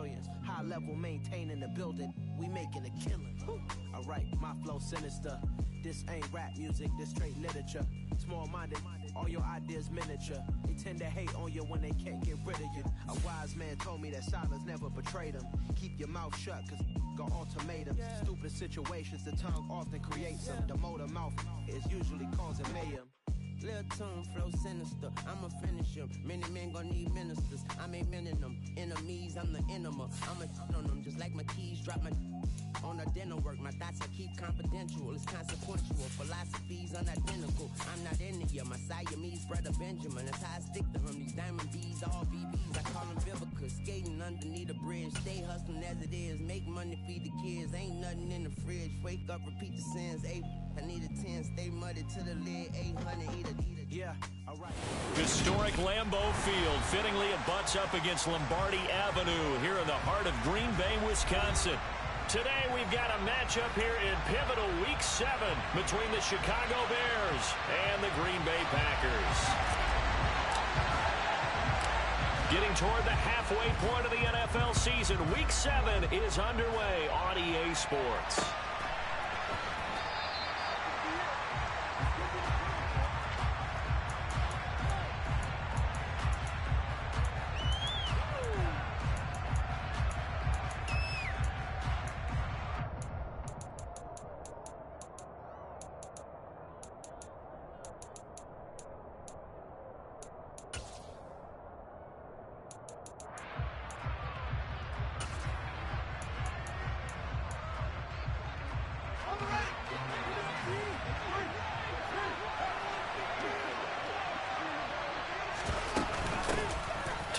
flamboyance. High level maintaining the building, we making a killing. Alright, my flow sinister. This ain't rap music, this straight literature. Small-minded, all your ideas miniature. They tend to hate on you when they can't get rid of you. A wise man told me that silence never betrayed him. Keep your mouth shut, cause got ultimatums. Stupid situations, the tongue often creates them. The motor mouth is usually causing mayhem. Lil' tune, flow sinister, I'ma finish him. Many men gon' need ministers, I'm aiming them. Enemies, I'm the enema. I'ma shit on them, just like my keys drop my on a dinner work. My thoughts I keep confidential, it's consequential. Philosophies unidentical, I'm not into you. My Siamese brother Benjamin, that's how I stick to him. These diamond bees, all BBs, I call them Vivica. Skating underneath a bridge, stay hustling as it is. Make money, feed the kids, ain't nothing in the fridge. Wake up, repeat the sins, I need a 10, stay muddy to the lid, 800, eat a. Yeah, alright. Historic Lambeau Field. Fittingly, it butts up against Lombardi Avenue here in the heart of Green Bay, Wisconsin. Today, we've got a matchup here in pivotal Week 7 between the Chicago Bears and the Green Bay Packers. Getting toward the halfway point of the NFL season, Week 7 is underway on EA Sports.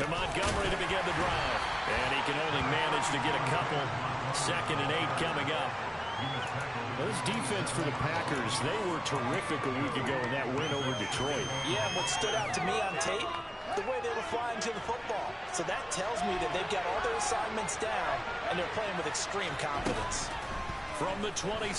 To Montgomery to begin the drive. And he can only manage to get a couple. 2nd and 8 coming up. This defense for the Packers, they were terrific a week ago in that win over Detroit. Yeah, and what stood out to me on tape, the way they were flying to the football. So that tells me that they've got all their assignments down, and they're playing with extreme confidence. From the 27,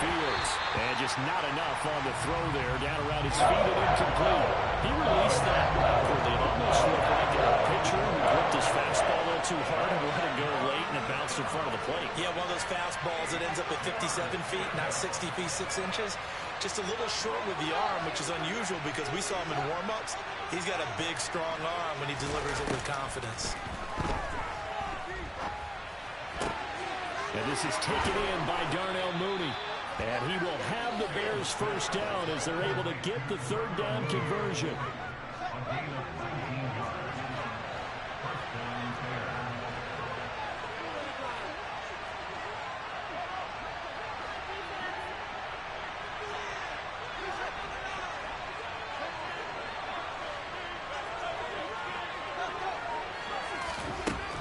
Fields. And just not enough on the throw there. Down around his feet and incomplete. He released that awkwardly. It almost looked like a pitcher who gripped his fastball a little too hard and let it go late, and it bounced in front of the plate. Yeah, one of those fastballs that ends up at 57 feet, not 60 feet, 6 inches. Just a little short with the arm, which is unusual because we saw him in warm-ups. He's got a big, strong arm when he delivers it with confidence. And this is taken in by Darnell Mooney. And he will have the Bears first down as they're able to get the 3rd down conversion.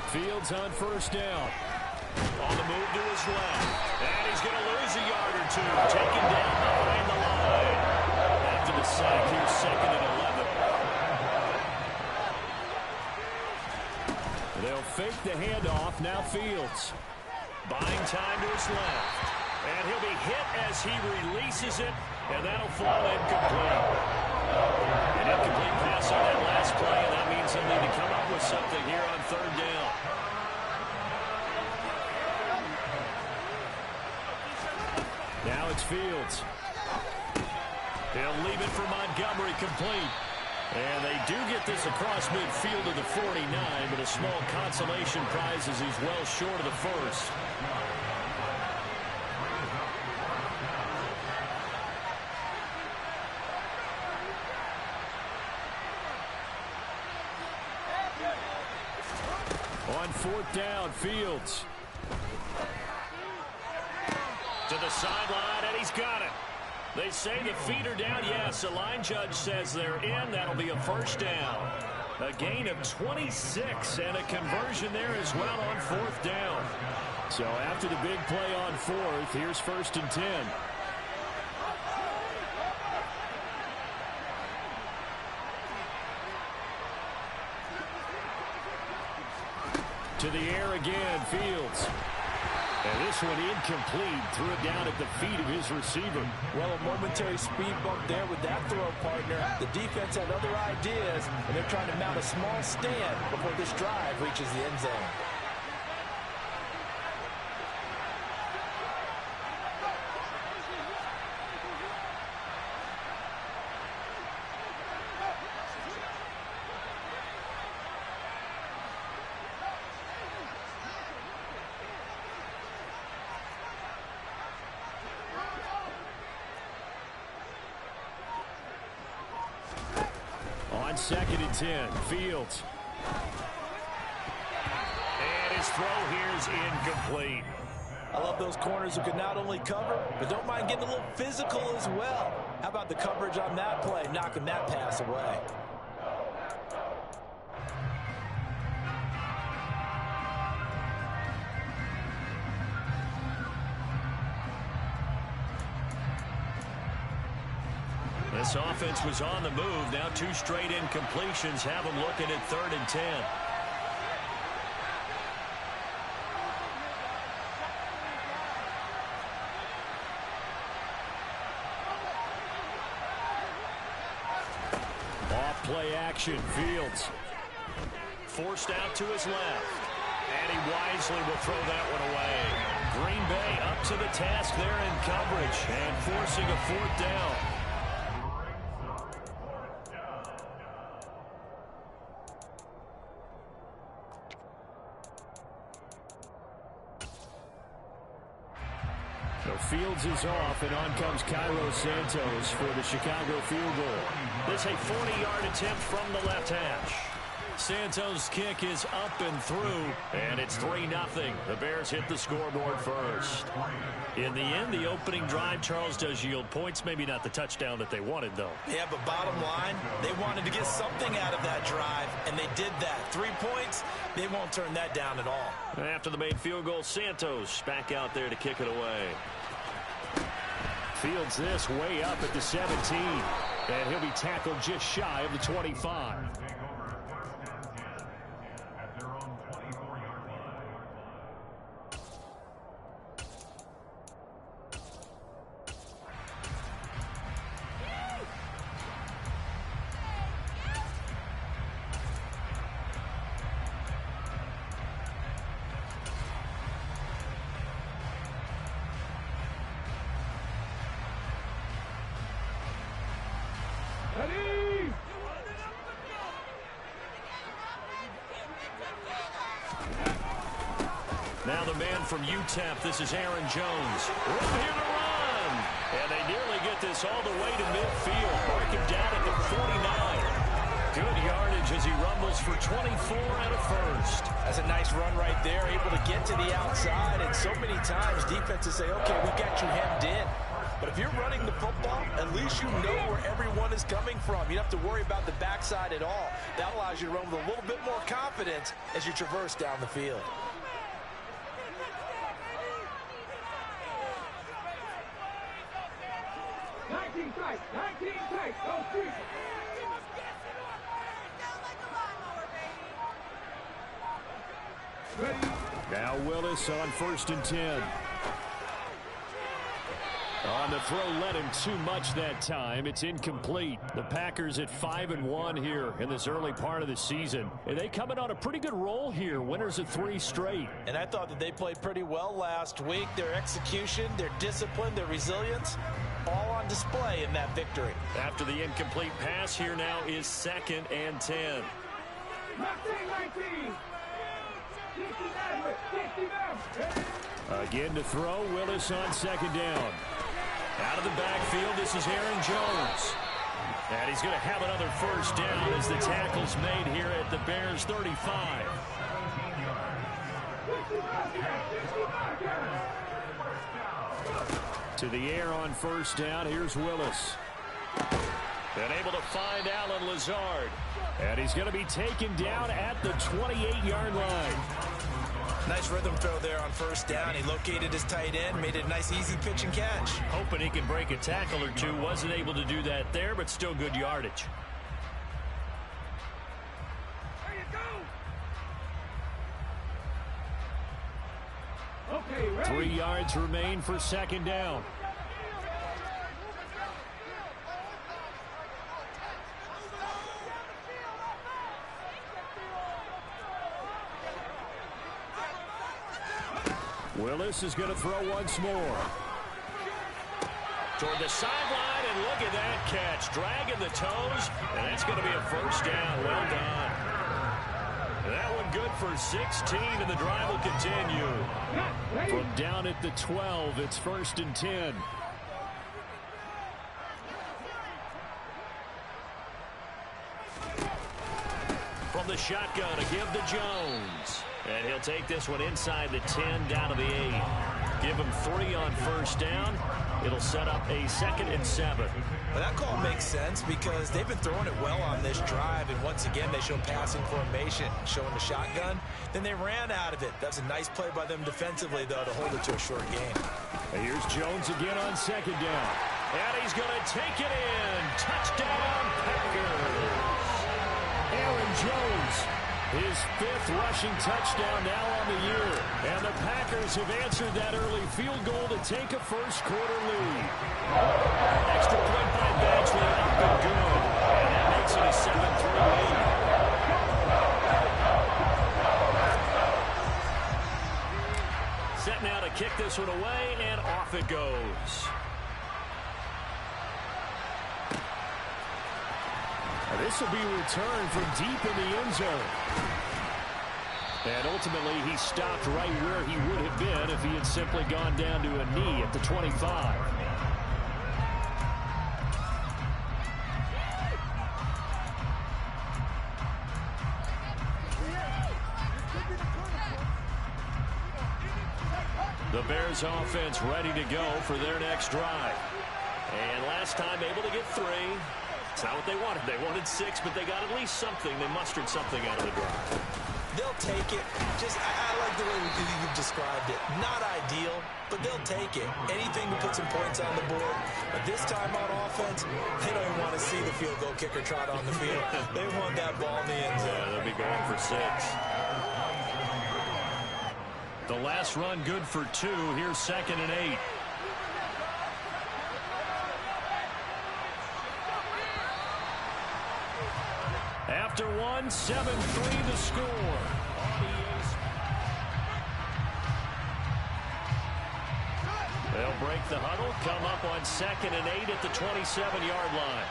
Fields on 1st down. On the move to his left. And he's going to lose a yard or two. Taken down behind the line. After the sack, here's 2nd and 11. They'll fake the handoff. Now Fields. Buying time to his left. And he'll be hit as he releases it. And that'll fall incomplete. An incomplete pass on that last play. And that means he'll need to come up with something here on 3rd down. Now it's Fields. He'll leave it for Montgomery complete. And they do get this across midfield to the 49, but a small consolation prize as he's well short of the 1st. On 4th down, Fields. To the sideline, and he's got it. They say the feet are down. Yes, the line judge says they're in. That'll be a 1st down. A gain of 26 and a conversion there as well on 4th down. So after the big play on 4th, here's 1st and 10. To the air again, Fields. And this one incomplete. Threw it down at the feet of his receiver. Well, a momentary speed bump there with that throw, partner. The defense had other ideas, and they're trying to mount a small stand before this drive reaches the end zone. on 2nd and 10. Fields. And his throw here is incomplete. I love those corners who can not only cover, but don't mind getting a little physical as well. How about the coverage on that play, knocking that pass away? This offense was on the move. Now 2 straight incompletions have them looking at 3rd and 10. Play action. Fields. Forced out to his left. And he wisely will throw that one away. Green Bay up to the task there in coverage and forcing a 4th down. Fields is off, and on comes Cairo Santos for the Chicago field goal. This a 40-yard attempt from the left hash. Santos' kick is up and through, and it's 3-0. The Bears hit the scoreboard first. In the end, the opening drive, Charles, does yield points. Maybe not the touchdown that they wanted, though. Yeah, but bottom line, they wanted to get something out of that drive, and they did that. 3 points, they won't turn that down at all. After the made field goal, Santos back out there to kick it away. Fields this way up at the 17, and he'll be tackled just shy of the 25. Now the man from UTEP, this is Aaron Jones. Room here to run. And they nearly get this all the way to midfield. Mark him down at the 49. Good yardage as he rumbles for 24 and a first. That's a nice run right there, able to get to the outside. And so many times defenses say, okay, we got you hemmed in. But if you're running the football, at least you know where everyone is coming from. You don't have to worry about the backside at all. That allows you to run with a little bit more confidence as you traverse down the field. Now Willis on 1st and 10. On the throw, led him too much that time. It's incomplete. The Packers at 5-1 here in this early part of the season. And they coming on a pretty good roll here. Winners of 3 straight. And I thought that they played pretty well last week. Their execution, their discipline, their resilience, all on display in that victory. After the incomplete pass, here now is 2nd and 10. 19. Again to throw. Willis on 2nd down. Out of the backfield, this is Aaron Jones. And he's going to have another first down as the tackle's made here at the Bears' 35. To the air on 1st down. Here's Willis. And able to find Alan Lazard. And he's going to be taken down at the 28-yard line. Nice rhythm throw there on 1st down. He located his tight end, made it a nice easy pitch and catch. Hoping he can break a tackle or two. Wasn't able to do that there, but still good yardage. Okay, 3 yards remain for 2nd down. Willis is going to throw once more. Toward the sideline, and look at that catch. Dragging the toes, and that's going to be a first down. Well done. That one good for 16, and the drive will continue. From down at the 12, it's 1st and 10. from the shotgun to give to Jones. And he'll take this one inside the 10, down to the 8. Give him 3 on first down. It'll set up a 2nd and 7. Well, that call makes sense because they've been throwing it well on this drive, and once again they show passing formation, showing the shotgun. Then they ran out of it. That's a nice play by them defensively, though, to hold it to a short game. And here's Jones again on 2nd down. And he's going to take it in. Touchdown, Packers. Aaron Jones, his 5th rushing touchdown now on the year. And the Packers have answered that early field goal to take a first-quarter lead. Extra point by Badgley, up and good. And that makes it a 7-3 lead. Set now to kick this one away, and off it goes. This will be returned from deep in the end zone. And ultimately, he stopped right where he would have been if he had simply gone down to a knee at the 25. The Bears offense ready to go for their next drive. And last time able to get 3. It's not what they wanted. They wanted 6, but they got at least something. They mustered something out of the drive. They'll take it. I like the way you've described it. Not ideal, but they'll take it. Anything to put some points on the board. But this time on offense, they don't even want to see the field goal kicker trot on the field. They want that ball in the end zone. Yeah, they'll be going for 6. The last run good for 2. Here's 2nd and 8. After 1, 7-3 the score. They'll break the huddle, come up on 2nd and 8 at the 27-yard line.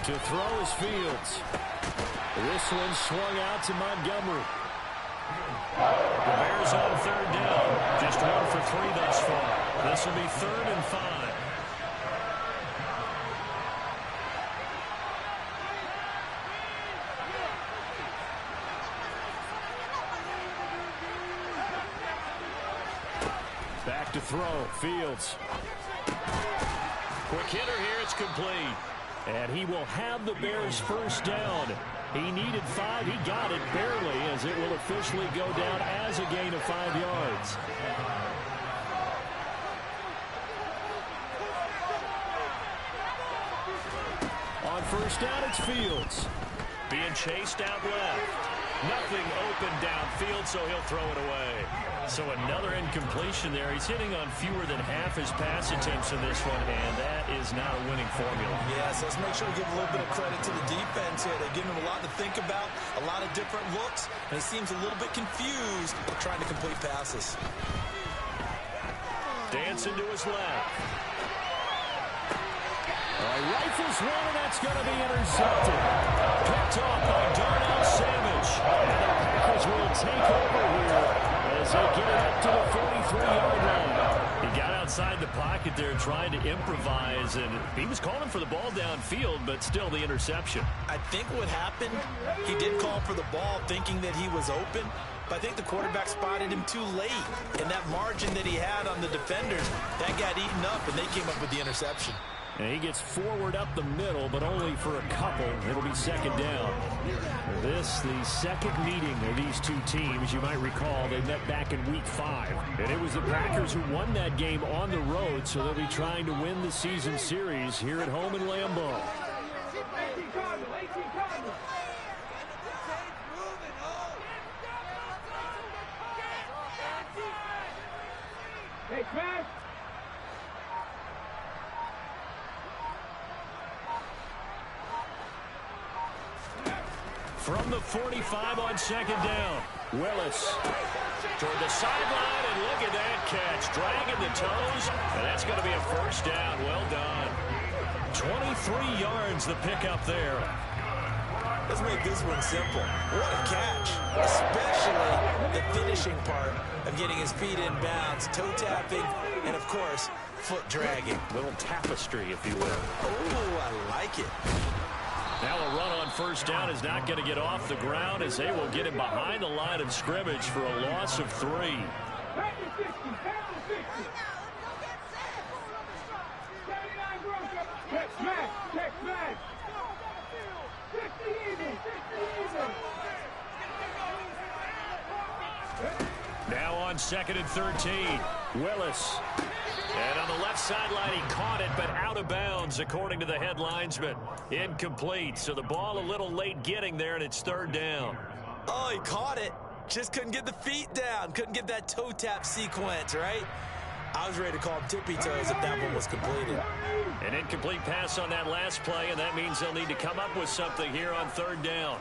To throw is Fields. This one swung out to Montgomery. The Bears on 3rd down. Just 1 for 3 thus far. This will be 3rd and 5. Back to throw. Fields. Quick hitter here. It's complete. And he will have the Bears first down. He needed 5. He got it barely, as it will officially go down as a gain of 5 yards. On first down, it's Fields. Being chased out left. Nothing open downfield, so he'll throw it away. So another incompletion there. He's hitting on fewer than half his pass attempts in this one, and that is not a winning formula. Yes, let's make sure we give a little bit of credit to the defense here. They're giving him a lot to think about, a lot of different looks, and he seems a little bit confused trying to complete passes. Dancing to his left. Rifles one, and that's going to be intercepted. Picked off by Darnell Savage. And the Packers will take over here as they get it up to the 43-yard line. He got outside the pocket there trying to improvise, and he was calling for the ball downfield, but still the interception. I think what happened, he did call for the ball thinking that he was open, but I think the quarterback spotted him too late. And that margin that he had on the defenders, that got eaten up, and they came up with the interception. And he gets forward up the middle, but only for a couple. It'll be 2nd down. This, the second meeting of these two teams. You might recall they met back in Week 5. And it was the Packers who won that game on the road, so they'll be trying to win the season series here at home in Lambeau. Hey, Chris! From the 45 on 2nd down. Willis toward the sideline, and look at that catch. Dragging the toes, and that's going to be a first down. Well done. 23 yards the pickup there. Let's make this one simple. What a catch, especially the finishing part of getting his feet in bounds, toe tapping, and of course, foot dragging. Little tapestry, if you will. Oh, I like it. Now a run on first down is not going to get off the ground as they will get him behind the line of scrimmage for a loss of 3. Now on 2nd and 13, Willis. And on the left sideline, he caught it, but out of bounds, according to the head linesman. Incomplete, so the ball a little late getting there, and it's 3rd down. Oh, he caught it. Just couldn't get the feet down. Couldn't get that toe tap sequence, right? I was ready to call him tippy toes if that one was completed. An incomplete pass on that last play, and that means they'll need to come up with something here on 3rd down.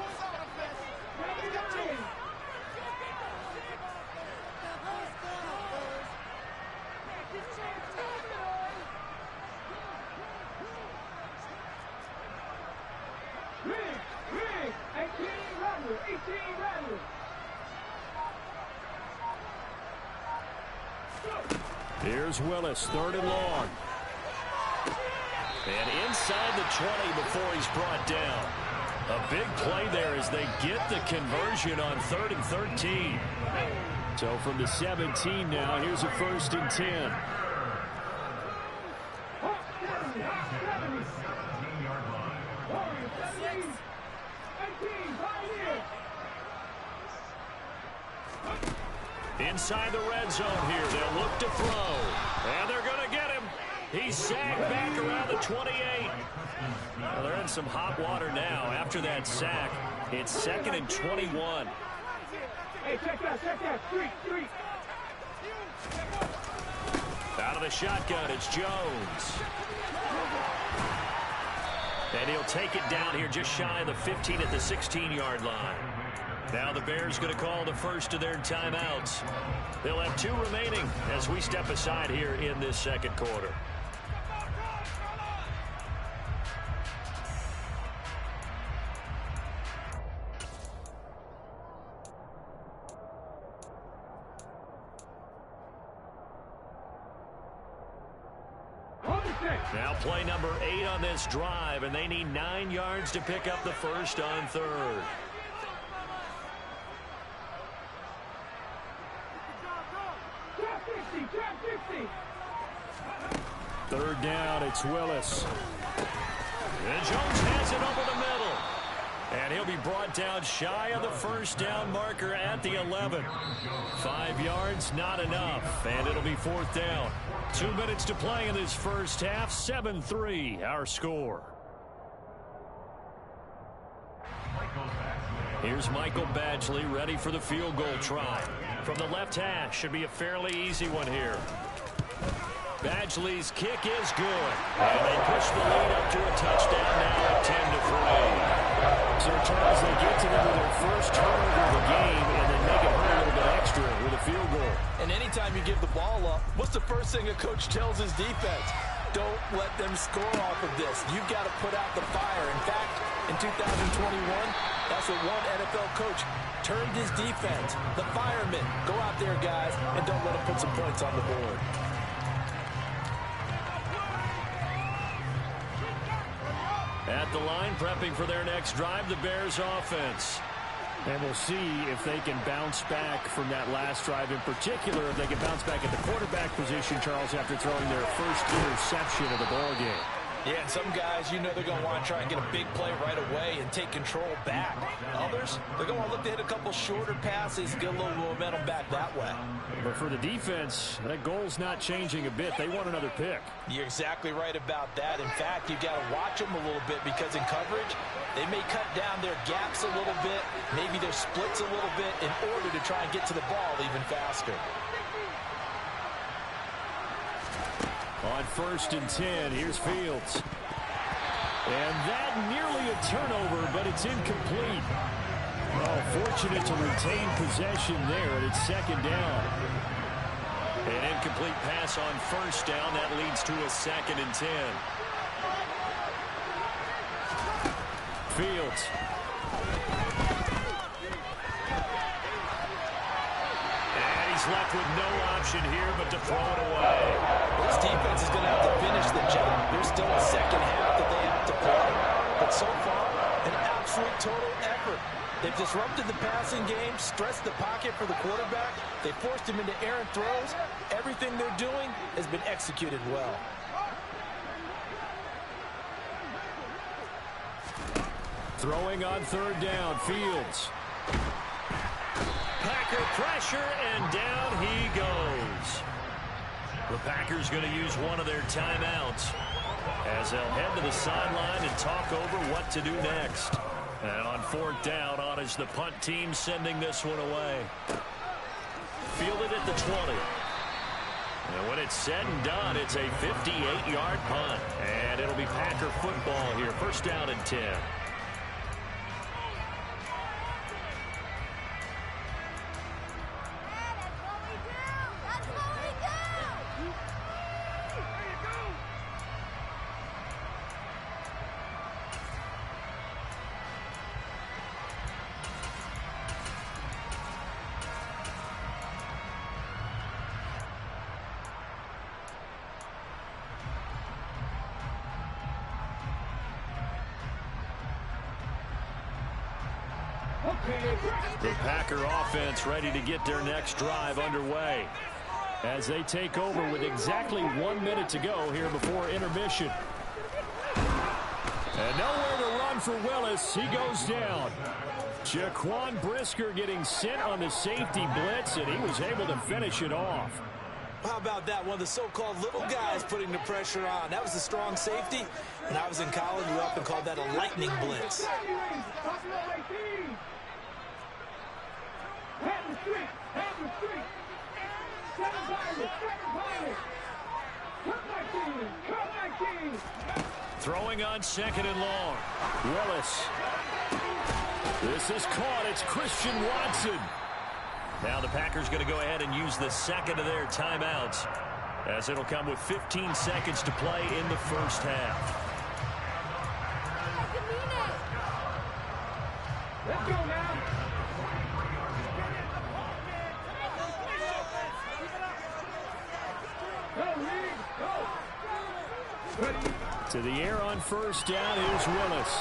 Here's Willis, 3rd and long. And inside the 20 before he's brought down. A big play there as they get the conversion on 3rd and 13. So from the 17 now, here's a 1st and 10. Inside the red zone here, they'll look to throw. And they're going to get him. He's sacked back around the 28. Well, they're in some hot water now. After that sack, it's 2nd and 21. Hey, check that. Street. Out of the shotgun, it's Jones. And he'll take it down here just shy of the 15 at the 16-yard line. Now the Bears going to call the first of their timeouts. They'll have 2 remaining as we step aside here in this 2nd quarter. Now play number 8 on this drive, and they need 9 yards to pick up the first on 3rd. Third down, it's Willis. And Jones has it over the middle. And he'll be brought down shy of the first down marker at the 11. 5 yards, not enough. And it'll be 4th down. 2 minutes to play in this first half. 7-3, our score. Here's Michael Badgley ready for the field goal try. From the left hash, should be a fairly easy one here. Badgley's kick is good. And they push the lead up to a touchdown now at 10-3. So, Charles, they get to them with their first turnover of the game and then make it hurt a little bit extra with a field goal. And anytime you give the ball up, what's the first thing a coach tells his defense? Don't let them score off of this. You've got to put out the fire. In fact, in 2021, that's what one NFL coach termed his defense. The firemen. Go out there, guys, and don't let them put some points on the board. At the line, prepping for their next drive, the Bears offense. And we'll see if they can bounce back from that last drive. In particular, if they can bounce back at the quarterback position, Charles, after throwing their first interception of the ballgame. Yeah, and some guys, you know they're going to want to try and get a big play right away and take control back. Others, they're going to look to hit a couple shorter passes, get a little momentum back that way. But for the defense, that goal's not changing a bit. They want another pick. You're exactly right about that. In fact, you've got to watch them a little bit because in coverage, they may cut down their gaps a little bit, maybe their splits a little bit in order to try and get to the ball even faster. On 1st and 10, here's Fields. And that nearly a turnover, but it's incomplete. Oh, fortunate to retain possession there, and it's 2nd down. An incomplete pass on 1st down. That leads to a 2nd and 10. Fields. And he's left with no option here but to throw it away. This defense is going to have to finish the job. There's still a second half that they have to play. But so far, absolute total effort. They've disrupted the passing game, stressed the pocket for the quarterback. They forced him into errant throws. Everything they're doing has been executed well. Throwing on third down, Fields. Packer pressure, and down he goes. The Packers going to use one of their timeouts as they'll head to the sideline and talk over what to do next. And on fourth down, on is the punt team sending this one away. Fielded at the 20. And when it's said and done, it's a 58-yard punt. And it'll be Packer football here. First down and 10. The Packer offense ready to get their next drive underway as they take over with exactly 1 minute to go here before intermission. And nowhere to run for Willis. He goes down. Jaquan Brisker getting sent on the safety blitz, and he was able to finish it off. How about that? One of the so-called little guys putting the pressure on. That was a strong safety. When I was in college, we often called that a lightning blitz. Throwing on second and long. Willis. This is caught. It's Christian Watson. Now the Packers going to go ahead and use the second of their timeouts as it'll come with 15 seconds to play in the first half. Let's go now. To the air on first down. Here's Willis.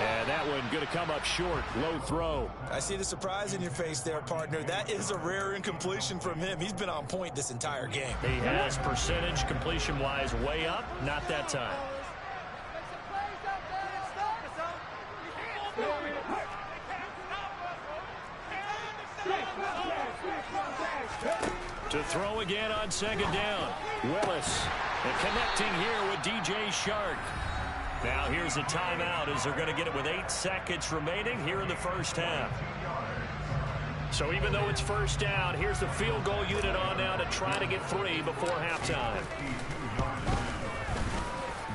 And that one going to come up short. Low throw. I see the surprise in your face there, partner. That is a rare incompletion from him. He's been on point this entire game. He has percentage completion-wise way up. Not that time. To throw again on second down. Willis. And connecting here with DJ Shark. Now here's a timeout as they're going to get it with 8 seconds remaining here in the first half. So even though it's first down, here's the field goal unit on now to try to get 3 before halftime.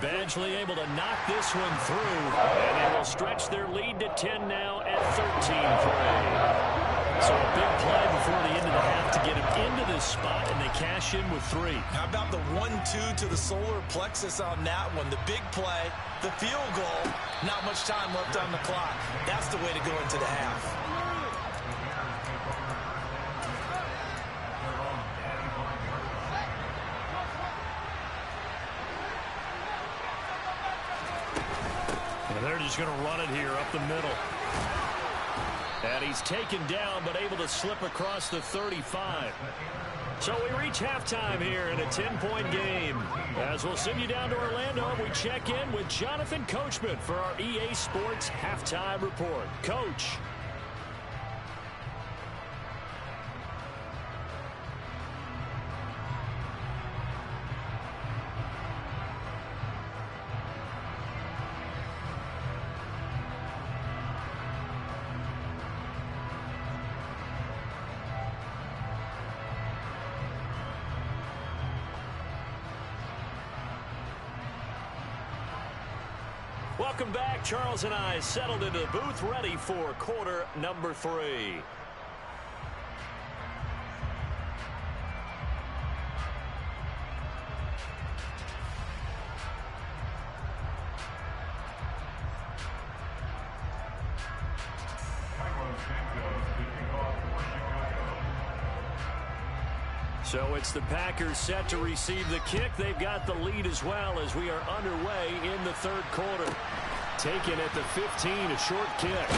Badgley able to knock this one through, and they will stretch their lead to 10 now at 13-3. So a big play before the end of the half to get him into this spot, and they cash in with 3. How about the 1-2 to the solar plexus on that one? The big play, the field goal, not much time left on the clock. That's the way to go into the half. And they're just going to run it here up the middle. And he's taken down, but able to slip across the 35. So we reach halftime here in a 10-point game. As we'll send you down to Orlando, we check in with Jonathan Coachman for our EA Sports Halftime Report. Coach. Welcome back. Charles and I settled into the booth, ready for quarter number 3. So it's the Packers set to receive the kick. They've got the lead as well as we are underway in the third quarter. taken at the 15, a short kick.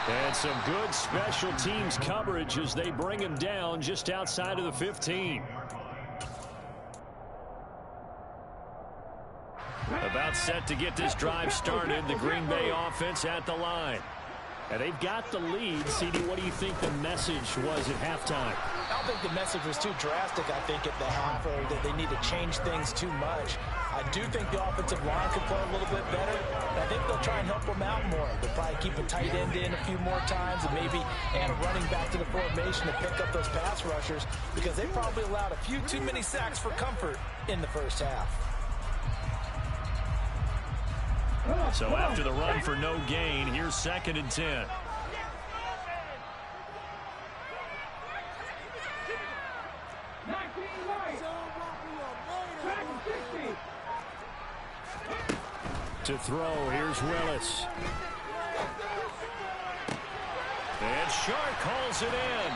And some good special teams coverage as they bring him down just outside of the 15. About set to get this drive started. The Green Bay offense at the line. And they've got the lead. CD, what do you think the message was at halftime? I don't think the message was too drastic, I think, at the half, or that they need to change things too much. I do think the offensive line could play a little bit better. I think they'll try and help them out more. They'll probably keep a tight end in a few more times and maybe add a running back to the formation to pick up those pass rushers, because they probably allowed a few too many sacks for comfort in the first half. So after the run for no gain, here's 2nd and 10. To throw, here's Willis. And Shark calls it in.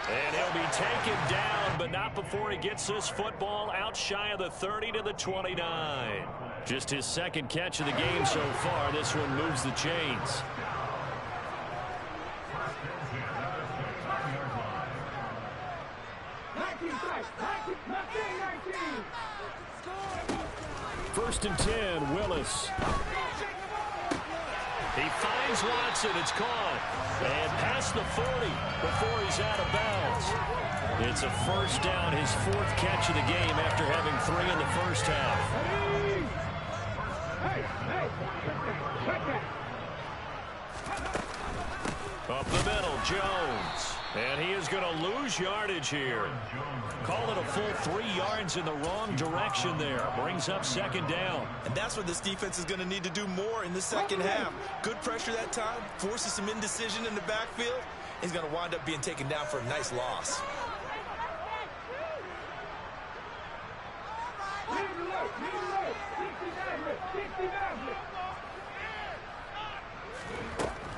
And he'll be taken down, but not before he gets this football out shy of the 30 to the 29. Just his 2nd catch of the game so far. This one moves the chains. First and 10, Willis. He finds Watson. It's caught. And past the 40 before he's out of bounds. It's a first down, his 4th catch of the game after having 3 in the first half. Up the middle, Jones. And he is going to lose yardage here. Call it a full 3 yards in the wrong direction there. Brings up 2nd down. And that's what this defense is going to need to do more in the second half. Good pressure that time. Forces some indecision in the backfield. He's going to wind up being taken down for a nice loss.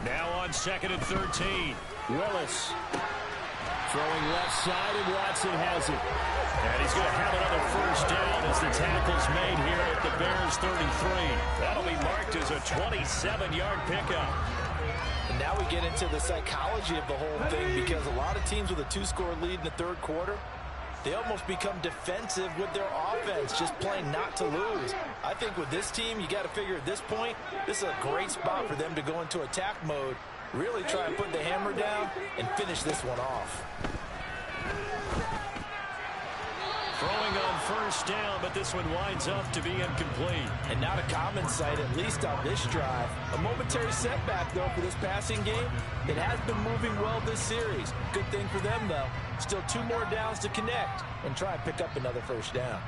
Now on 2nd and 13. Willis throwing left side, and Watson has it. And he's going to have another first down as the tackle's made here at the Bears 33. That'll be marked as a 27-yard pickup. And now we get into the psychology of the whole thing, because a lot of teams with a 2-score lead in the 3rd quarter, they almost become defensive with their offense, just playing not to lose. I think with this team, you got to figure at this point, this is a great spot for them to go into attack mode, really try and put the hammer down and finish this one off. Throwing on first down, but this one winds up to be incomplete. And not a common sight, at least on this drive. A momentary setback, though, for this passing game. It has been moving well this series. Good thing for them, though. Still 2 more downs to connect and try and pick up another first down.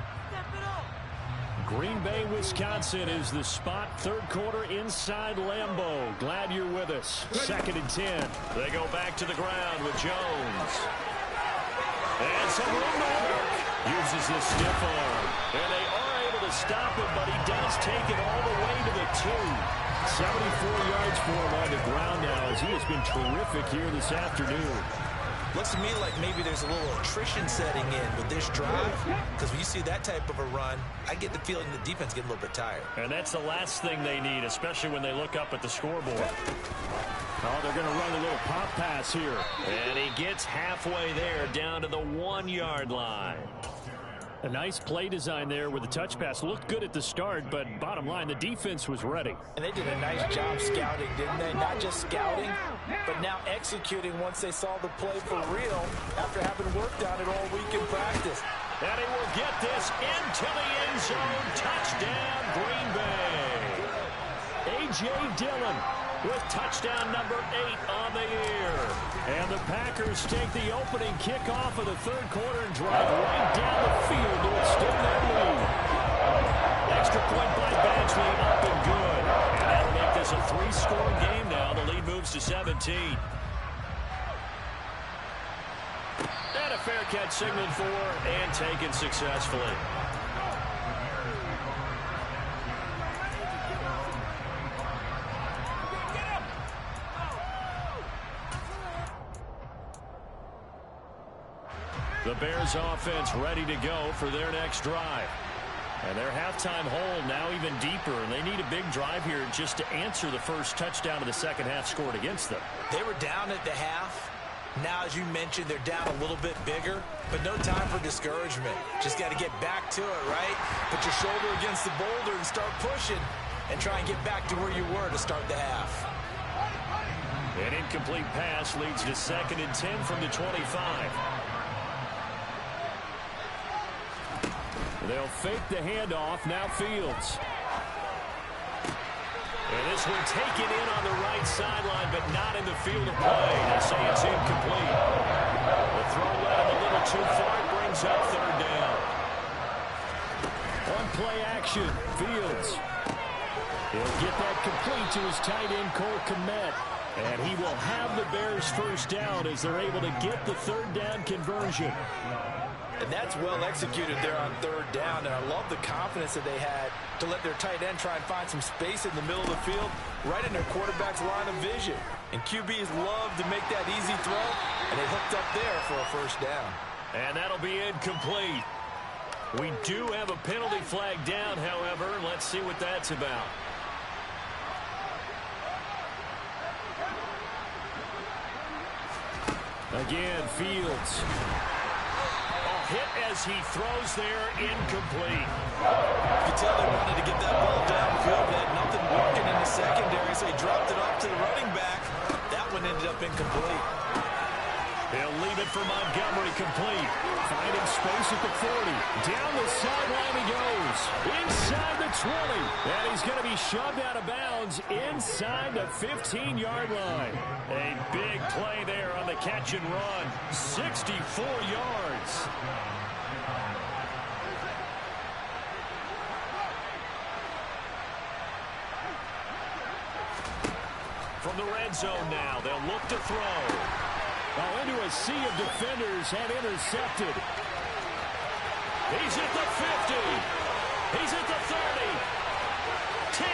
Green Bay, Wisconsin is the spot. 3rd quarter inside Lambeau. Glad you're with us. 2nd and 10. They go back to the ground with Jones. And some room to work. Uses the stiff arm. And they are able to stop him, but he does take it all the way to the 2. 74 yards for him on the ground now, as he has been terrific here this afternoon. Looks to me like maybe there's a little attrition setting in with this drive, because when you see that type of a run, I get the feeling the defense get a little bit tired. And that's the last thing they need, especially when they look up at the scoreboard. Oh, they're going to run a little pop pass here. And he gets halfway there, down to the 1-yard line. A nice play design there with the touch pass. Looked good at the start, but bottom line, the defense was ready. And they did a nice job scouting, didn't they? Not just scouting, but now executing once they saw the play for real after having worked on it all week in practice. And he will get this into the end zone. Touchdown, Green Bay. A.J. Dillon with touchdown number 8 on the year. And the Packers take the opening kickoff of the 3rd quarter and drive right down the field to extend their lead. Extra point by Badgley, up and good. And that'll make this a 3-score game now. The lead moves to 17. And a fair catch signaled for and taken successfully. The Bears offense ready to go for their next drive. And their halftime hole now even deeper, and they need a big drive here just to answer the first touchdown of the second half scored against them. They were down at the half. Now, as you mentioned, they're down a little bit bigger, but no time for discouragement. Just got to get back to it, right? Put your shoulder against the boulder and start pushing and try and get back to where you were to start the half. An incomplete pass leads to 2nd and 10 from the 25. They'll fake the handoff. Now Fields. And this one taken in on the right sideline, but not in the field of play. They say it's incomplete. The throw led him a little too far. It brings up 3rd down. On play action, Fields. He'll get that complete to his tight end, Cole Kmet. And he will have the Bears 1st down as they're able to get the 3rd down conversion. And that's well executed there on 3rd down. And I love the confidence that they had to let their tight end try and find some space in the middle of the field, right in their quarterback's line of vision. And QBs love to make that easy throw, and they hooked up there for a 1st down. And that'll be incomplete. We do have a penalty flag down, however. Let's see what that's about. Again, Fields. Hit as he throws there, incomplete. You could tell they wanted to get that ball downfield. They had nothing working in the secondary, so he dropped it off to the running back. That one ended up incomplete. He'll leave it for Montgomery, complete. Finding space at the 40. Down the sideline he goes. Inside the 20. And he's going to be shoved out of bounds inside the 15-yard line. A big play there on the catch and run. 64 yards. From the red zone now, they'll look to throw. Into a sea of defenders and intercepted. He's at the 50. He's at the 30. 10.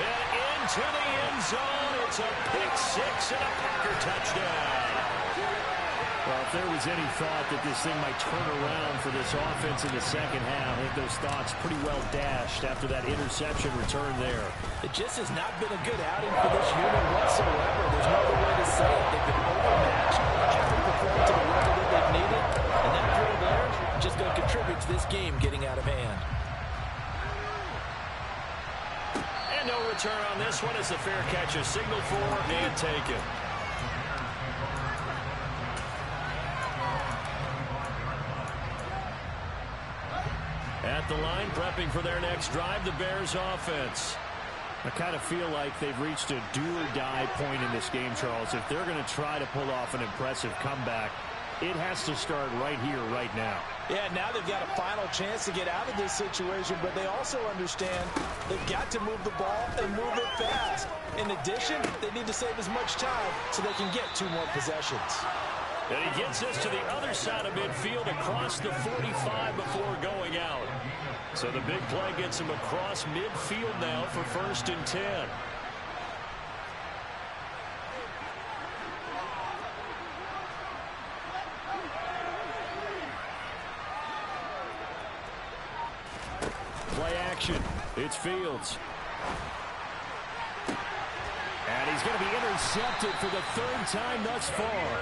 And into the end zone. It's a pick 6 and a Packer touchdown. Well, if there was any thought that this thing might turn around for this offense in the second half, I think those thoughts pretty well dashed after that interception return there. It just has not been a good outing for this unit whatsoever. There's no other way to say it. They've been overmatched, haven't performed to the level that they've needed, and that drill there just going to contribute to this game getting out of hand. And no return on this one as the fair catch is signaled for and taken. At the line, prepping for their next drive, the Bears offense. I kind of feel like they've reached a do-or-die point in this game, Charles. If they're going to try to pull off an impressive comeback, it has to start right here, right now. Yeah, now they've got a final chance to get out of this situation, but they also understand they've got to move the ball and move it fast. In addition, they need to save as much time so they can get 2 more possessions. And he gets us to the other side of midfield across the 45 before going out. So the big play gets him across midfield now for 1st and 10. Play action. It's Fields. And he's going to be intercepted for the 3rd time thus far.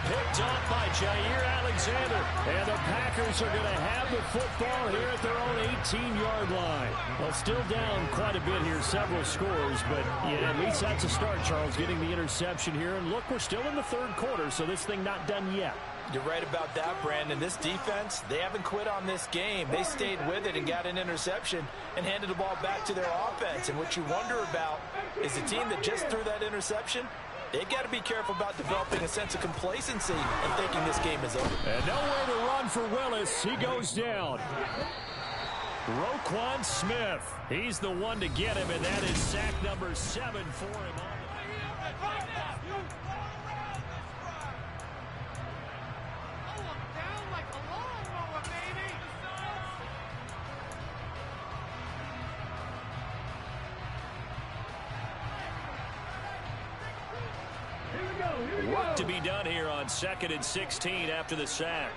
Picked off by Jair Alexander. And the Packers are going to have the football here at their own 18-yard line. Well, still down quite a bit here, several scores. But yeah, at least that's a start, Charles, getting the interception here. And look, we're still in the 3rd quarter, so this thing not done yet. You're right about that, Brandon. This defense, they haven't quit on this game. They stayed with it and got an interception and handed the ball back to their offense. And what you wonder about is the team that just threw that interception, they've got to be careful about developing a sense of complacency and thinking this game is over. And nowhere to run for Willis. He goes down. Roquan Smith. He's the one to get him, and that is sack number 7 for him. Work to be done here on 2nd and 16 after the sack.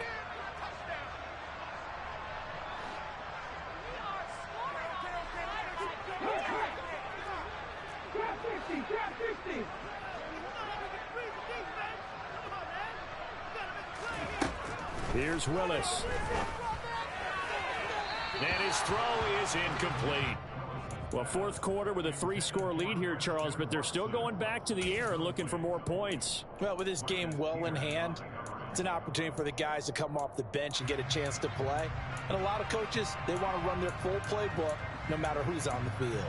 Here's Willis. And his throw is incomplete. Well, fourth quarter with a 3-score lead here, Charles, but they're still going back to the air and looking for more points. Well, with this game well in hand, it's an opportunity for the guys to come off the bench and get a chance to play. And a lot of coaches, they want to run their full playbook no matter who's on the field.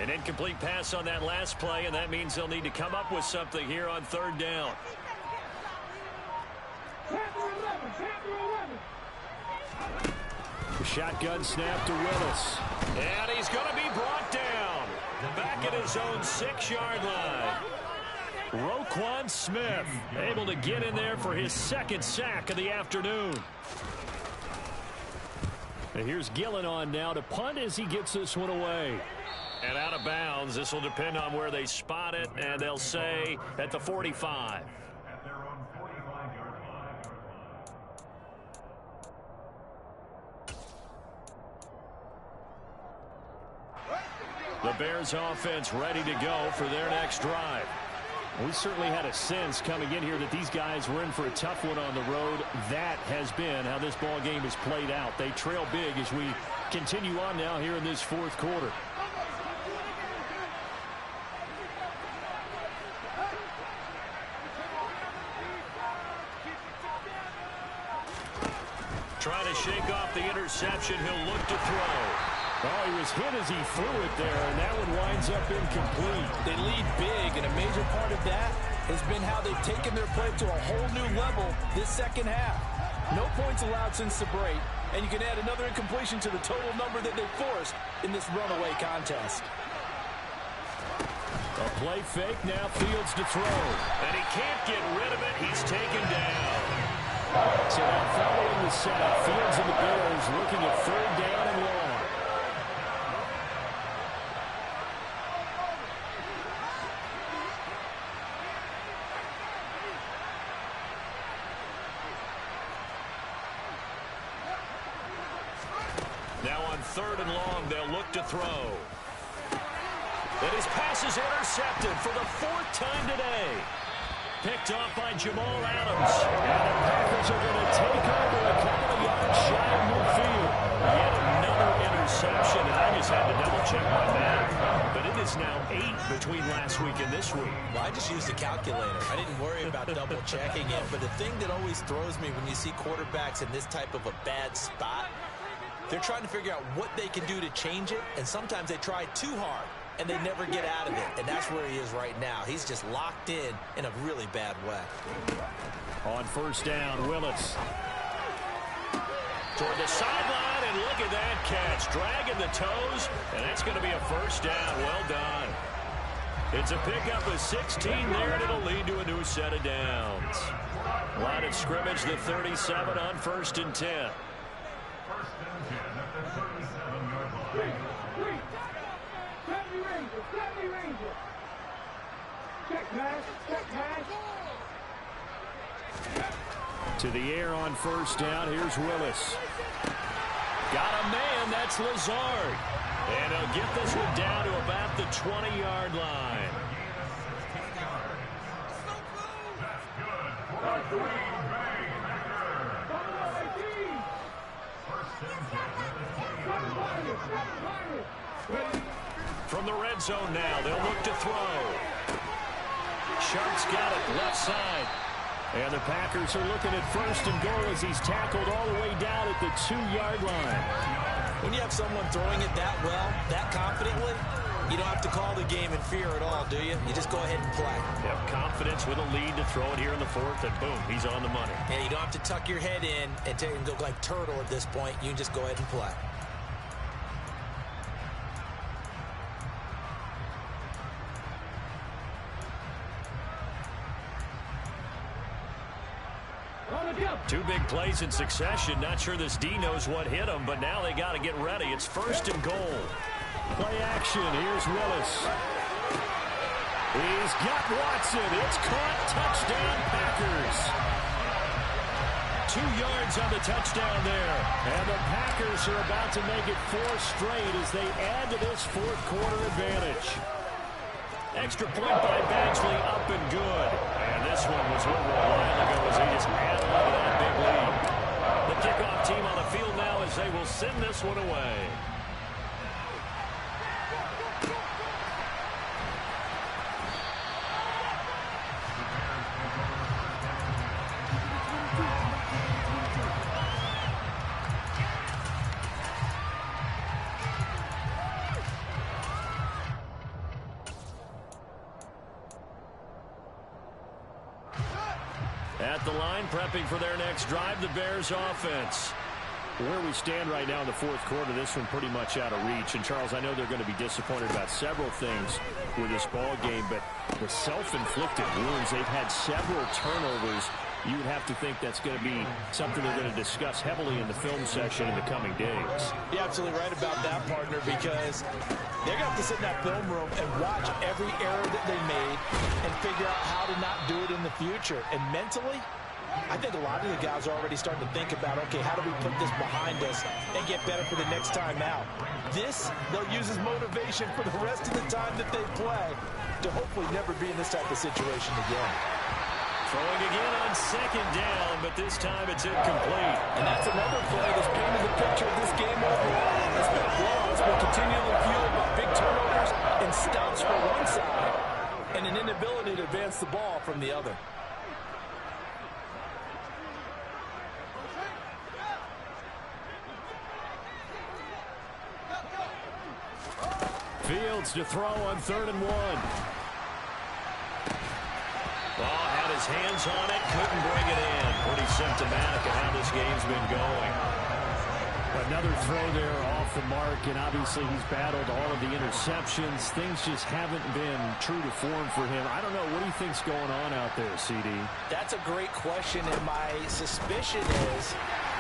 An incomplete pass on that last play, and that means they'll need to come up with something here on third down. The shotgun snap to Willis. And he's going to be brought down. Back at his own 6-yard line. Roquan Smith able to get in there for his second sack of the afternoon. And here's Gillen on now to punt as he gets this one away. And out of bounds. This will depend on where they spot it, and they'll say at the 45. The Bears offense ready to go for their next drive. We certainly had a sense coming in here that these guys were in for a tough one on the road. That has been how this ball game has played out. They trail big as we continue on now here in this fourth quarter. Trying to shake off the interception. He'll look to throw. Oh, he was hit as he threw it there, and that one winds up incomplete. They lead big, and a major part of that has been how they've taken their play to a whole new level this second half. No points allowed since the break, and you can add another incompletion to the total number that they forced in this runaway contest. A play fake, now Fields to throw. And he can't get rid of it. He's taken down. So now following the sack, Fields and the Bears looking at third down and long. Now on third and long, they'll look to throw. And his pass is intercepted for the 4th time today. Picked off by Jamal Adams. And the Packers are going to take over a couple of yards shy of midfield. Yet another interception, and I just had to double-check my math. But it is now 8 between last week and this week. Well, I just used a calculator. I didn't worry about double-checking it. But the thing that always throws me when you see quarterbacks in this type of a bad spot, they're trying to figure out what they can do to change it, and sometimes they try too hard, and they never get out of it. And that's where he is right now. He's just locked in a really bad way. On first down, Willis. Toward the sideline, and look at that catch. Dragging the toes, and that's going to be a first down. Well done. It's a pickup of 16 there, and it'll lead to a new set of downs. Line of scrimmage, the 37 on 1st and 10. To the air on first down. Here's Willis. Got a man. That's Lazard. And he'll get this one down to about the 20-yard line. From the red zone now, they'll look to throw. Sharp's got it left side. And the Packers are looking at first and goal as he's tackled all the way down at the 2-yard line. When you have someone throwing it that well, that confidently, you don't have to call the game in fear at all, do you? You just go ahead and play. Yep, confidence with a lead to throw it here in the 4th, and boom, he's on the money. Yeah, you don't have to tuck your head in and go like turtle at this point. You can just go ahead and play. Two big plays in succession. Not sure this D knows what hit him, but now they got to get ready. It's 1st and goal. Play action. Here's Willis. He's got Watson. It's caught. Touchdown, Packers. 2 yards on the touchdown there. And the Packers are about to make it 4 straight as they add to this fourth quarter advantage. Extra point by Badgley, up and good. And this one was over a while ago as they just added on to that big lead. The kickoff team on the field now as they will send this one away. At the line, prepping for their next drive, the Bears offense. Where we stand right now in the fourth quarter, this one pretty much out of reach. And, Charles, I know they're going to be disappointed about several things with this ball game, but the self-inflicted wounds, they've had several turnovers. You would have to think that's going to be something they're going to discuss heavily in the film session in the coming days. You're absolutely right about that, partner, because they're going to have to sit in that film room and watch every error that they made and figure out how to not do it in the future. And mentally, I think a lot of the guys are already starting to think about, okay, how do we put this behind us and get better for the next time out? This, they'll use as motivation for the rest of the time that they play to hopefully never be in this type of situation again. Throwing again on second down, but this time it's incomplete. And that's another play that's painted the picture of this game overall. It's been a blowout. It's been continually fueled by big turnovers and stops for one side and an inability to advance the ball from the other. Fields to throw on 3rd and 1. Ball had his hands on it, couldn't bring it in. Pretty symptomatic of how this game's been going. Another throw there off the mark, and obviously he's battled all of the interceptions. Things just haven't been true to form for him. I don't know. What do you think's going on out there, CD? That's a great question, and my suspicion is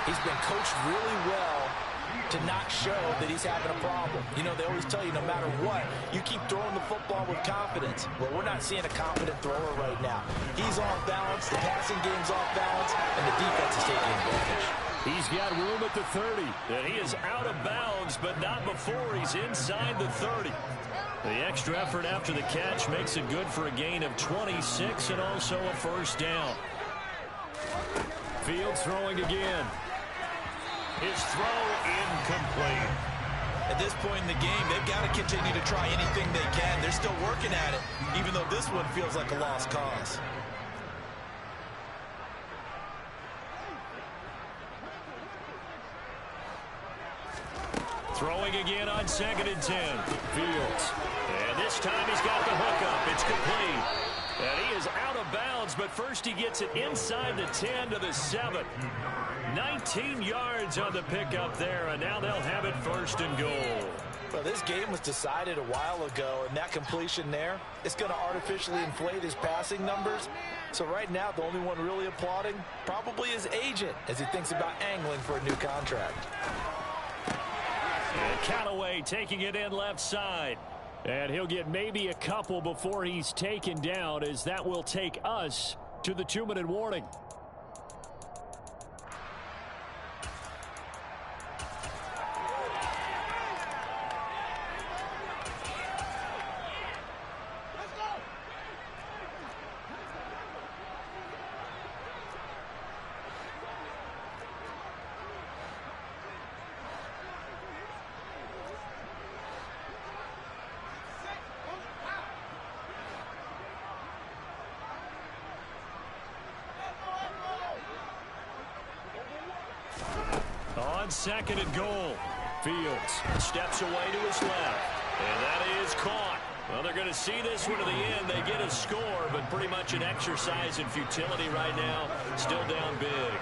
he's been coached really well to not show that he's having a problem. You know, they always tell you no matter what, you keep throwing the football with confidence. Well, we're not seeing a confident thrower right now. He's off balance, the passing game's off balance, and the defense is taking advantage. He's got room at the 30. And he is out of bounds, but not before he's inside the 30. The extra effort after the catch makes it good for a gain of 26 and also a first down. Fields throwing again. His throw incomplete. At this point in the game, they've got to continue to try anything they can. They're still working at it, even though this one feels like a lost cause. Throwing again on 2nd and 10. Fields. And this time he's got the hook up. It's complete. And he is out of bounds, but first he gets it inside the 10 to the 7. 19 yards on the pickup there, and now they'll have it 1st and goal. Well, this game was decided a while ago, and that completion there is going to artificially inflate his passing numbers. So right now, the only one really applauding probably his agent as he thinks about angling for a new contract. And Callaway taking it in left side. And he'll get maybe a couple before he's taken down, as that will take us to the 2-minute warning. On 2nd and goal. Fields steps away to his left. And that is caught. Well, they're going to see this one to the end. They get a score, but pretty much an exercise in futility right now. Still down big.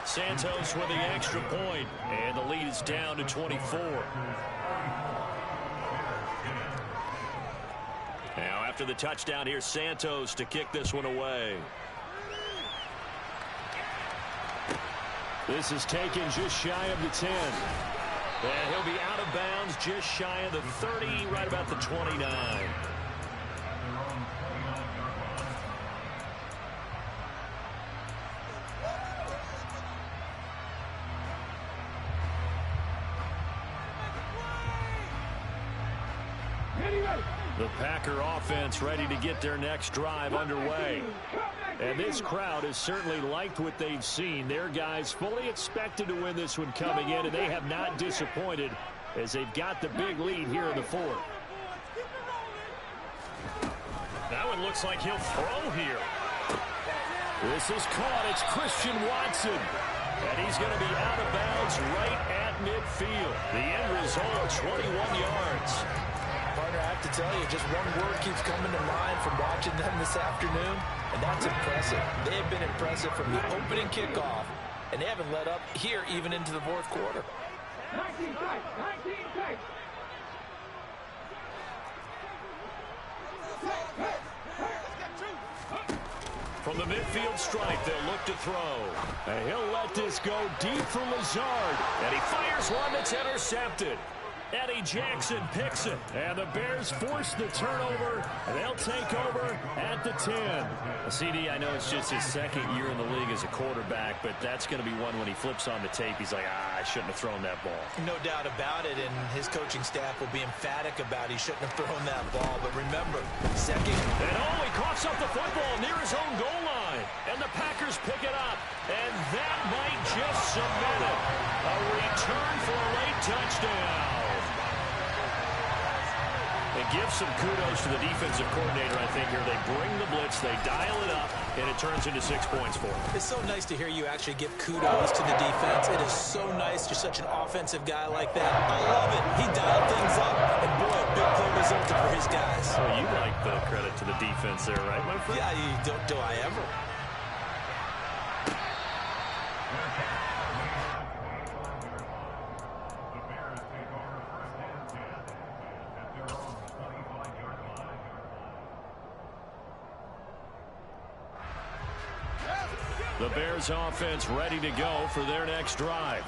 Santos with the extra point, and the lead is down to 24. Now, after the touchdown, here's Santos to kick this one away. This is taken just shy of the 10. And he'll be out of bounds just shy of the 30, right about the 29. The Packer offense ready to get their next drive underway. And this crowd has certainly liked what they've seen. Their guys fully expected to win this one coming in, and they have not disappointed as they've got the big lead here in the fourth. That one looks like he'll throw here. This is caught. It's Christian Watson. And he's going to be out of bounds right at midfield. The end result, 21 yards. Partner, I have to tell you, just one word keeps coming to mind from watching them this afternoon, and that's impressive. They have been impressive from the opening kickoff, and they haven't let up here even into the fourth quarter. 19 tight, 19 tight. From the midfield stripe, they'll look to throw. And he'll let this go deep for Lazard. And he fires one that's intercepted. Eddie Jackson picks it. And the Bears force the turnover. And they'll take over at the 10. CD, I know it's just his second year in the league as a quarterback, but that's going to be one when he flips on the tape. He's like, I shouldn't have thrown that ball. No doubt about it, and his coaching staff will be emphatic about he shouldn't have thrown that ball. But remember, second. And he coughs up the football near his own goal line. And the Packers pick it up. And that might just cement it. A return for a late touchdown. It gives some kudos to the defensive coordinator, I think, here. They bring the blitz, they dial it up, and it turns into 6 points for them. It's so nice to hear you actually give kudos to the defense. It is so nice. You're such an offensive guy like that. I love it. He dialed things up, and boy, a big play resulted for his guys. Well, you like the credit to the defense there, right, my friend? Yeah, do I ever? The Bears offense ready to go for their next drive.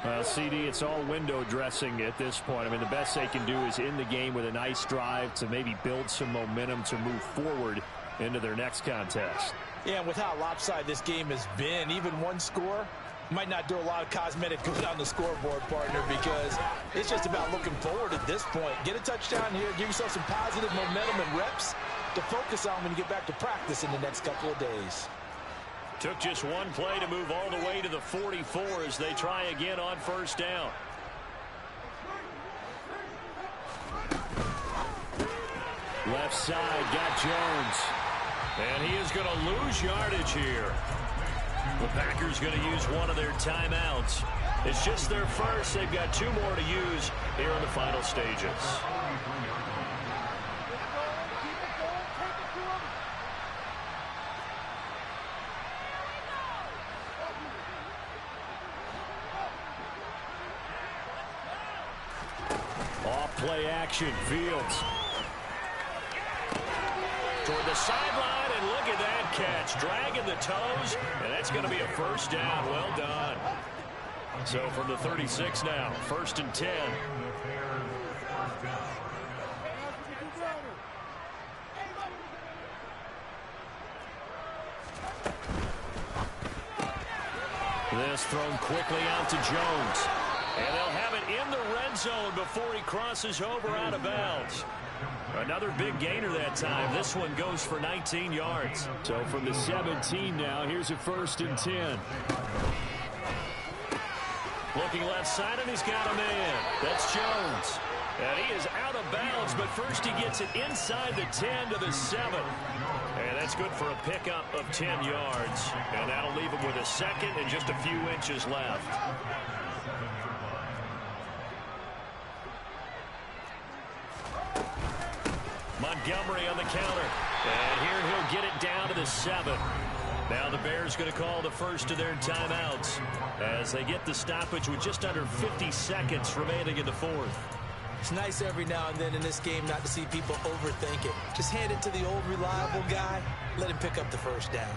Well, CD, it's all window dressing at this point. I mean, the best they can do is end the game with a nice drive to maybe build some momentum to move forward into their next contest. Yeah, and with how lopsided this game has been, even one score might not do a lot of cosmetic good on the scoreboard, partner, because it's just about looking forward at this point. Get a touchdown here, give yourself some positive momentum and reps to focus on when you get back to practice in the next couple of days. Took just one play to move all the way to the 44 as they try again on first down. Left side, got Jones. And he is going to lose yardage here. The Packers going to use one of their timeouts. It's just their first. They've got two more to use here in the final stages. Play action, Fields. Toward the sideline, and look at that catch. Dragging the toes, and that's going to be a first down. Well done. So from the 36 now, 1st and 10. This thrown quickly out to Jones. And they'll have it in the red zone before he crosses over out of bounds. Another big gainer that time. This one goes for 19 yards. So from the 17 now, here's a 1st and 10. Looking left side, and he's got a man. That's Jones. And he is out of bounds, but first he gets it inside the 10 to the 7. And that's good for a pickup of 10 yards. And that'll leave him with a second and just a few inches left. Montgomery on the counter. And here he'll get it down to the 7. Now the Bears going to call the first of their timeouts as they get the stoppage with just under 50 seconds remaining in the fourth. It's nice every now and then in this game not to see people overthink it. Just hand it to the old reliable guy. Let him pick up the first down.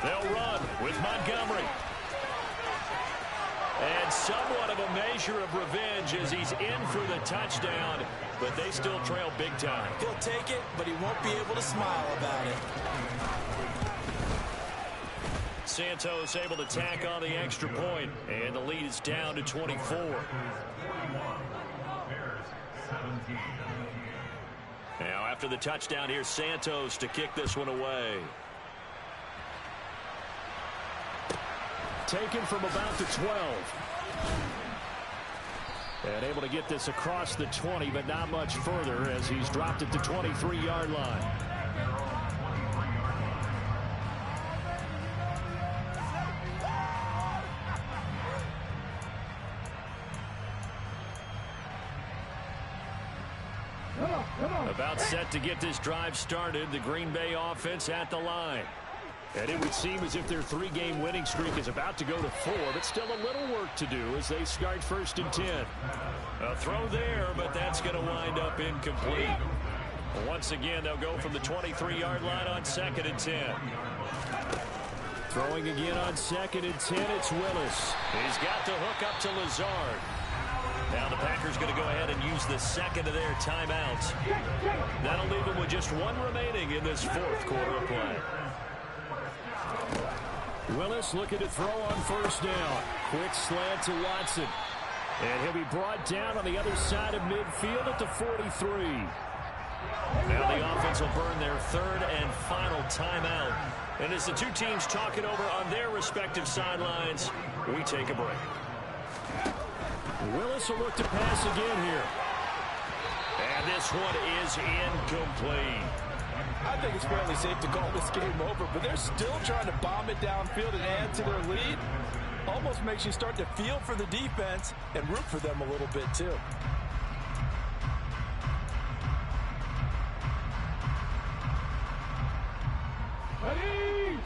They'll run with Montgomery. And somewhat of a measure of revenge as he's in for the touchdown, but they still trail big time. He'll take it, but he won't be able to smile about it. Santos able to tack on the extra point, and the lead is down to 24. Now after the touchdown, here's Santos to kick this one away. Taken from about the 12. And able to get this across the 20, but not much further as he's dropped at the 23-yard line. About set to get this drive started. The Green Bay offense at the line. And it would seem as if their 3-game winning streak is about to go to 4, but still a little work to do as they start 1st and 10. A throw there, but that's going to wind up incomplete. Once again, they'll go from the 23-yard line on 2nd and 10. Throwing again on 2nd and 10, it's Willis. He's got the hook up to Lazard. Now the Packers going to go ahead and use the second of their timeouts. That'll leave them with just 1 remaining in this 4th quarter of play. Willis looking to throw on 1st down. Quick slant to Watson. And he'll be brought down on the other side of midfield at the 43. Now the offense will burn their 3rd and final timeout. And as the two teams talk it over on their respective sidelines, we take a break. Willis will look to pass again here. And this one is incomplete. I think it's fairly safe to call this game over, but they're still trying to bomb it downfield and add to their lead. Almost makes you start to feel for the defense and root for them a little bit too.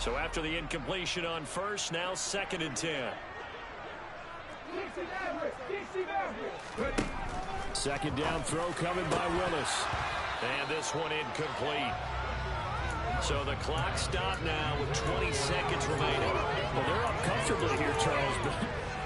So after the incompletion on 1st, now 2nd and 10. 2nd down throw coming by Willis. And this one incomplete. So the clock stopped now with 20 seconds remaining. Well, they're up comfortably here, Charles, but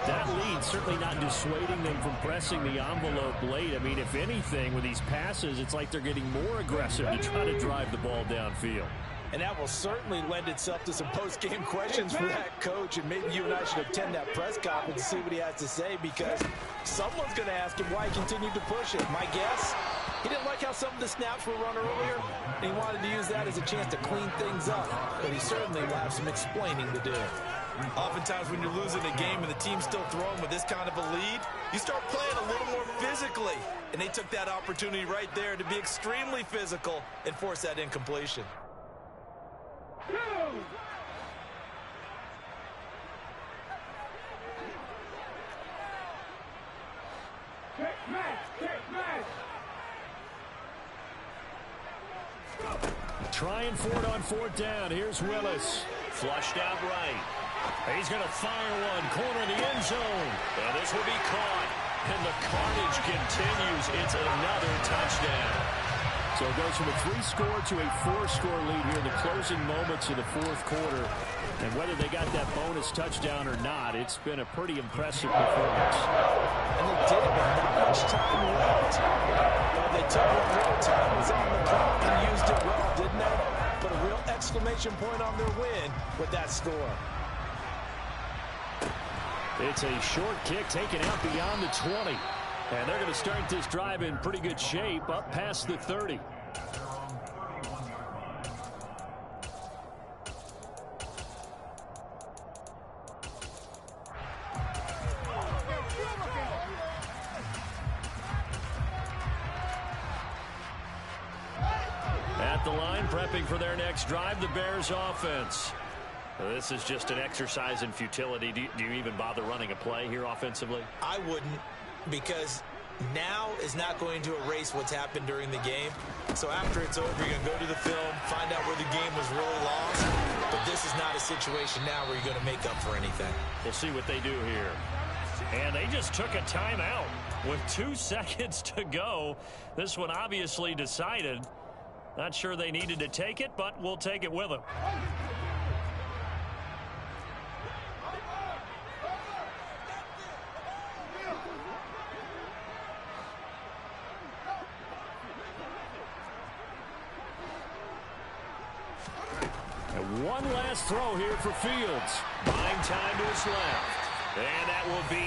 that lead certainly not dissuading them from pressing the envelope late. I mean, if anything, with these passes, it's like they're getting more aggressive to try to drive the ball downfield. And that will certainly lend itself to some post-game questions for that coach. And maybe you and I should attend that press conference and see what he has to say, because someone's going to ask him why he continued to push it. My guess, he didn't like how some of the snaps were run earlier, and he wanted to use that as a chance to clean things up. But he certainly will have some explaining to do. Oftentimes when you're losing a game and the team's still throwing with this kind of a lead, you start playing a little more physically. And they took that opportunity right there to be extremely physical and force that incompletion. Trying for it on 4th down. Here's Willis. Flushed out right. He's going to fire one. Corner of the end zone. And this will be caught. And the carnage continues. It's another touchdown. So it goes from a 3-score to a 4-score lead here in the closing moments of the 4th quarter. And whether they got that bonus touchdown or not, it's been a pretty impressive performance. And they did it with not much time left. Well, they took what real time was on the clock and used it well, didn't they? Put a real exclamation point on their win with that score. It's a short kick taken out beyond the 20. And they're going to start this drive in pretty good shape up past the 30. At the line, prepping for their next drive, the Bears offense. This is just an exercise in futility. Do you even bother running a play here offensively? I wouldn't, because now is not going to erase what's happened during the game. So after it's over, you're going to go to the film, find out where the game was really lost. But this is not a situation now where you're going to make up for anything. We'll see what they do here. And they just took a timeout with 2 seconds to go. This one obviously decided. Not sure they needed to take it, but we'll take it with them. One last throw here for Fields. Buying time to his left. And that will be